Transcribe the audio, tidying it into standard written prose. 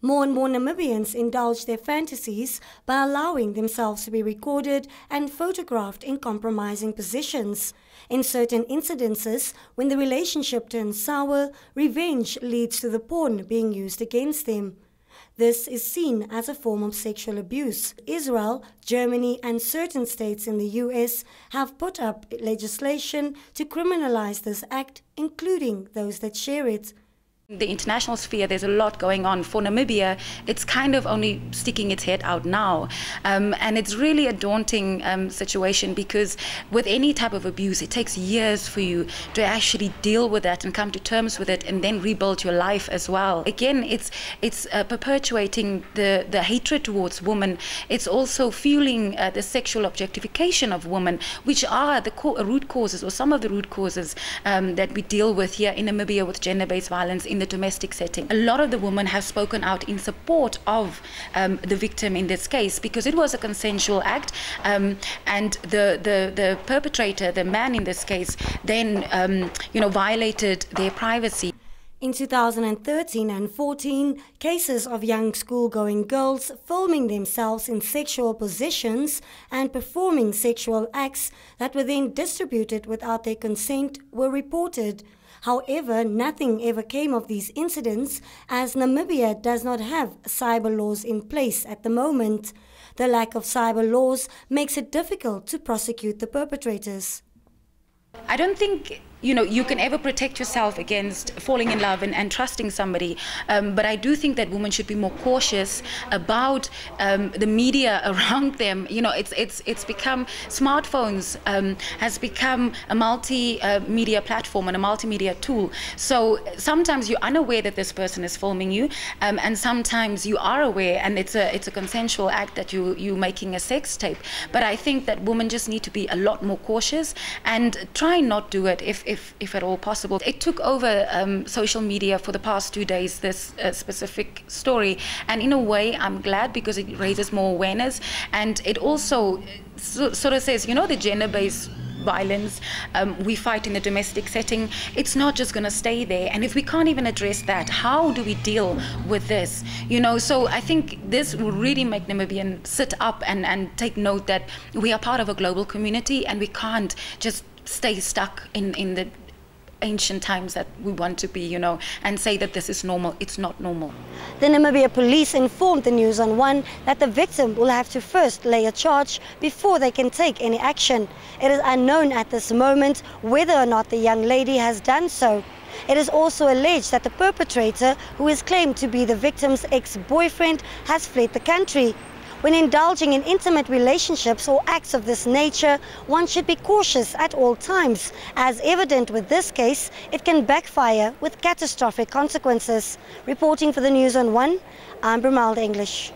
More and more Namibians indulge their fantasies by allowing themselves to be recorded and photographed in compromising positions. In certain incidences, when the relationship turns sour, revenge leads to the porn being used against them. This is seen as a form of sexual abuse. Israel, Germany, and certain states in the US have put up legislation to criminalize this act, including those that share it. In the international sphere, there's a lot going on. For Namibia, it's kind of only sticking its head out now. And it's really a daunting situation, because with any type of abuse, it takes years for you to actually deal with that and come to terms with it and then rebuild your life as well. Again, it's perpetuating the hatred towards women. It's also fueling the sexual objectification of women, which are the root causes, or some of the root causes that we deal with here in Namibia with gender-based violence in the domestic setting. A lot of the women have spoken out in support of the victim in this case, because it was a consensual act, and the perpetrator, the man in this case, then violated their privacy. In 2013 and 14, cases of young school-going girls filming themselves in sexual positions and performing sexual acts that were then distributed without their consent were reported. However, nothing ever came of these incidents, as Namibia does not have cyber laws in place at the moment. The lack of cyber laws makes it difficult to prosecute the perpetrators. I don't think you can ever protect yourself against falling in love and trusting somebody, but I do think that women should be more cautious about the media around them. It's become, smartphones has become a multimedia platform and a multimedia tool. So sometimes you're unaware that this person is filming you, and sometimes you are aware, and it's a consensual act that you're making a sex tape. But I think that women just need to be a lot more cautious and try not do it if at all possible. It took over social media for the past 2 days, this specific story, and in a way I'm glad, because it raises more awareness, and it also sort of says, the gender-based violence we fight in the domestic setting, it's not just going to stay there. And if we can't even address that, how do we deal with this? So I think this will really make Namibians sit up and take note that we are part of a global community, and we can't just stay stuck in the ancient times that we want to be, and say that this is normal. It's not normal. The Namibia police informed the News on One that the victim will have to first lay a charge before they can take any action. It is unknown at this moment whether or not the young lady has done so. It is also alleged that the perpetrator, who is claimed to be the victim's ex-boyfriend, has fled the country. When indulging in intimate relationships or acts of this nature, one should be cautious at all times. As evident with this case, it can backfire with catastrophic consequences. Reporting for the News on One, I'm Brumelda English.